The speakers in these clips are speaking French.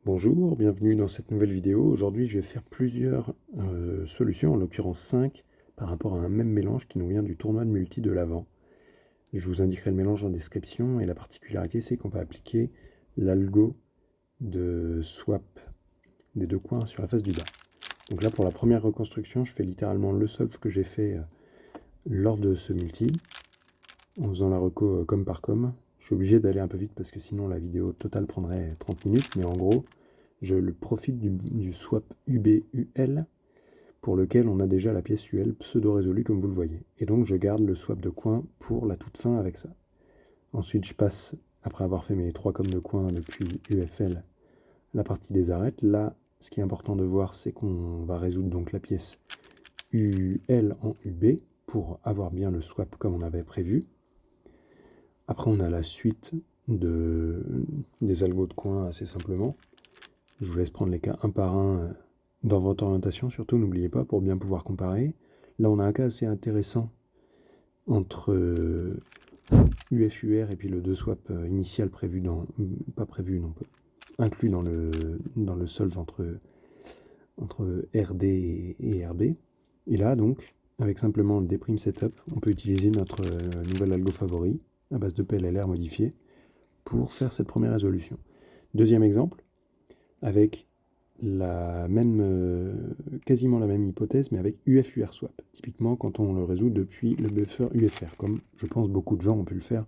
Bonjour, bienvenue dans cette nouvelle vidéo. Aujourd'hui, je vais faire plusieurs solutions, en l'occurrence 5, par rapport à un même mélange qui nous vient du tournoi de multi de l'Avent. Je vous indiquerai le mélange en description et la particularité, c'est qu'on va appliquer l'algo de swap des deux coins sur la face du bas. Donc là, pour la première reconstruction, je fais littéralement le solve que j'ai fait lors de ce multi, en faisant la reco comme par comme. Je suis obligé d'aller un peu vite parce que sinon la vidéo totale prendrait 30 minutes, mais en gros, je profite du swap UB-UL pour lequel on a déjà la pièce UL pseudo-résolue comme vous le voyez. Et donc je garde le swap de coin pour la toute fin avec ça. Ensuite je passe, après avoir fait mes 3 coms de coin depuis UFL, la partie des arêtes. Là, ce qui est important de voir, c'est qu'on va résoudre donc la pièce UL en UB pour avoir bien le swap comme on avait prévu. Après on a la suite des algos de coin assez simplement. Je vous laisse prendre les cas un par un dans votre orientation, surtout n'oubliez pas, pour bien pouvoir comparer. Là, on a un cas assez intéressant entre UFUR et puis le 2 swap initial prévu dans, pas prévu, non, inclus dans le solve entre RD et RB. Et là, donc, avec simplement le déprime setup, on peut utiliser notre nouvel algo favori à base de PLLR modifié pour faire cette première résolution. Deuxième exemple, avec quasiment la même hypothèse, mais avec UFUR swap. Typiquement, quand on le résout depuis le buffer UFR, comme je pense beaucoup de gens ont pu le faire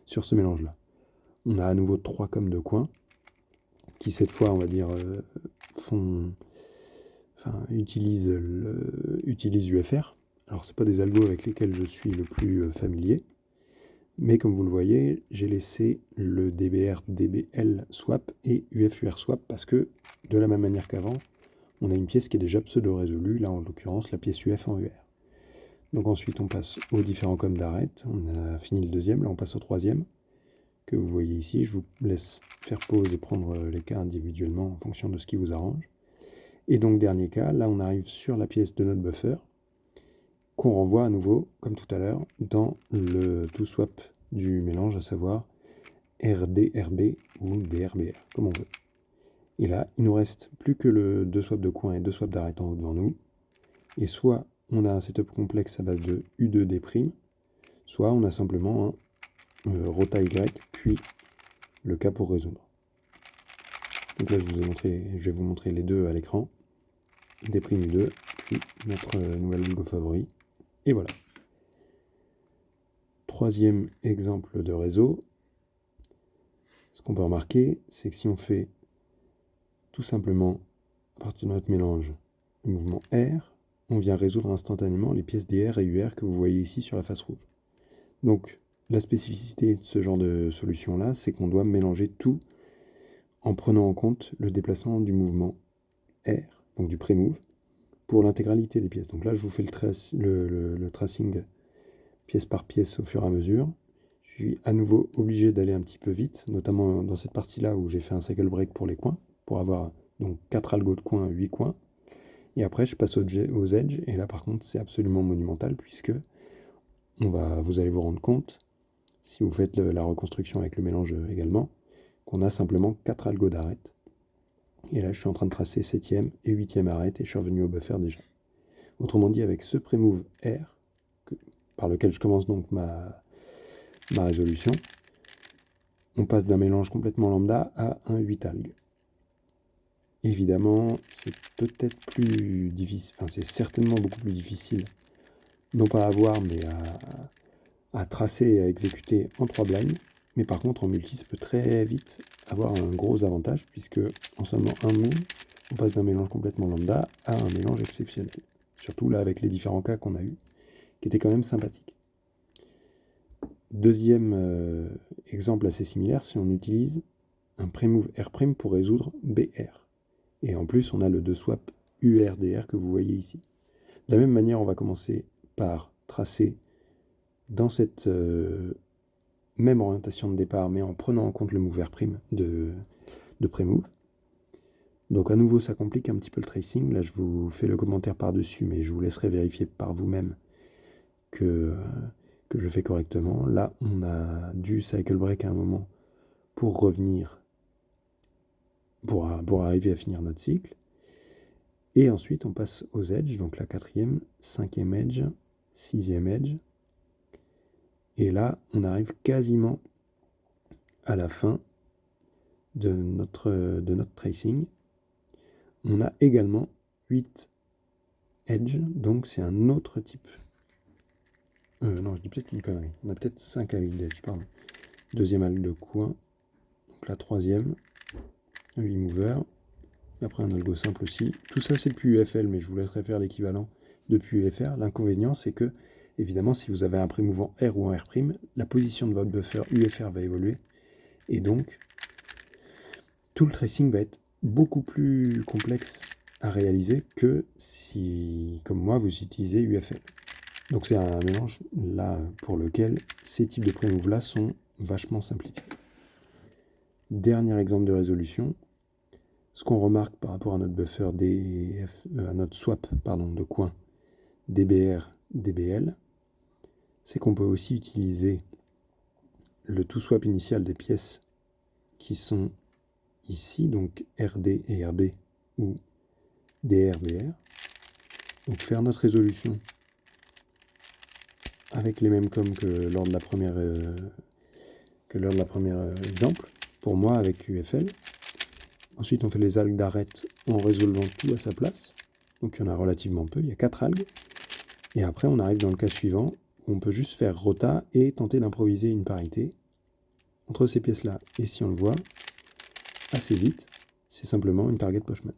sur ce mélange-là. On a à nouveau 3 coms de coin, qui cette fois, on va dire, utilisent UFR. Alors, c'est pas des algos avec lesquels je suis le plus familier, mais comme vous le voyez, j'ai laissé le DBR DBL swap et UFUR swap parce que, de la même manière qu'avant, on a une pièce qui est déjà pseudo-résolue, là en l'occurrence la pièce UF en UR. Donc ensuite on passe aux différents coms d'arête, on a fini le deuxième, là on passe au troisième, que vous voyez ici. Je vous laisse faire pause et prendre les cas individuellement en fonction de ce qui vous arrange. Et donc dernier cas, là on arrive sur la pièce de notre buffer, qu'on renvoie à nouveau, comme tout à l'heure, dans le tout swap du mélange, à savoir RDRB ou DRBR, comme on veut. Et là, il nous reste plus que le 2 swaps de coin et 2 swaps d'arête en haut devant nous. Et soit on a un setup complexe à base de U2D', soit on a simplement un rota Y, puis le cas pour résoudre. Donc là, je vais vous montrer les deux à l'écran. D'E' U2, puis notre nouvel algo favori. Et voilà. Troisième exemple de réseau. Ce qu'on peut remarquer, c'est que si on fait tout simplement, à partir de notre mélange, le mouvement R, on vient résoudre instantanément les pièces DR et UR que vous voyez ici sur la face rouge. Donc, la spécificité de ce genre de solution-là, c'est qu'on doit mélanger tout en prenant en compte le déplacement du mouvement R, donc du pré-move, pour l'intégralité des pièces. Donc là, je vous fais le tracing pièce par pièce au fur et à mesure. Je suis à nouveau obligé d'aller un petit peu vite, notamment dans cette partie-là où j'ai fait un cycle break pour les coins, pour avoir donc 4 algos de coins, 8 coins. Et après, je passe aux edges, et là par contre, c'est absolument monumental, puisque vous allez vous rendre compte, si vous faites la reconstruction avec le mélange également, qu'on a simplement 4 algos d'arête. Et là, je suis en train de tracer 7e et 8e arête, et je suis revenu au buffer déjà. Autrement dit, avec ce pré-move R, par lequel je commence donc ma résolution, on passe d'un mélange complètement lambda à un 8 algues. Évidemment, c'est peut-être plus difficile, enfin c'est certainement beaucoup plus difficile, non pas à voir, mais à tracer et à exécuter en 3 blinds. Mais par contre, en multi, ça peut très vite avoir un gros avantage, puisque en seulement un move, on passe d'un mélange complètement lambda à un mélange exceptionnel. Surtout là, avec les différents cas qu'on a eu, qui étaient quand même sympathiques. Deuxième exemple assez similaire, si on utilise un pré-move R' pour résoudre BR. Et en plus, on a le 2 swap URDR que vous voyez ici. De la même manière, on va commencer par tracer dans cette même orientation de départ, mais en prenant en compte le move R' de pré-move. Donc à nouveau, ça complique un petit peu le tracing. Là, je vous fais le commentaire par-dessus, mais je vous laisserai vérifier par vous-même que je fais correctement. Là, on a du cycle break à un moment pour revenir pour arriver à finir notre cycle. Et ensuite, on passe aux edges, donc la 4e, 5e edge, 6e edge. Et là, on arrive quasiment à la fin de notre tracing. On a également 8 edge, donc c'est un autre type. Non, je dis peut-être une connerie. On a peut-être 5 algues d'edge, pardon. Deuxième algue de coin, donc la 3e, 8 movers. Et après un algo simple aussi. Tout ça c'est depuis UFL, mais je vous laisserai faire l'équivalent depuis UFR. L'inconvénient c'est que, évidemment, si vous avez un pré-mouvant R ou un R', la position de votre buffer UFR va évoluer. Et donc, tout le tracing va être beaucoup plus complexe à réaliser que si, comme moi, vous utilisez UFL. Donc c'est un mélange là pour lequel ces types de pré-move là sont vachement simplifiés. Dernier exemple de résolution. Ce qu'on remarque par rapport à notre buffer à notre swap de coin DBR, DBL, c'est qu'on peut aussi utiliser le to-swap initial des pièces qui sont ici, donc RD et RB ou DRBR. Donc faire notre résolution avec les mêmes coms que lors de la première exemple, pour moi avec UFL. Ensuite, on fait les algues d'arête en résolvant tout à sa place. Donc, il y en a relativement peu. Il y a 4 algues. Et après, on arrive dans le cas suivant, où on peut juste faire rota et tenter d'improviser une parité entre ces pièces-là. Et si on le voit assez vite, c'est simplement une target postman.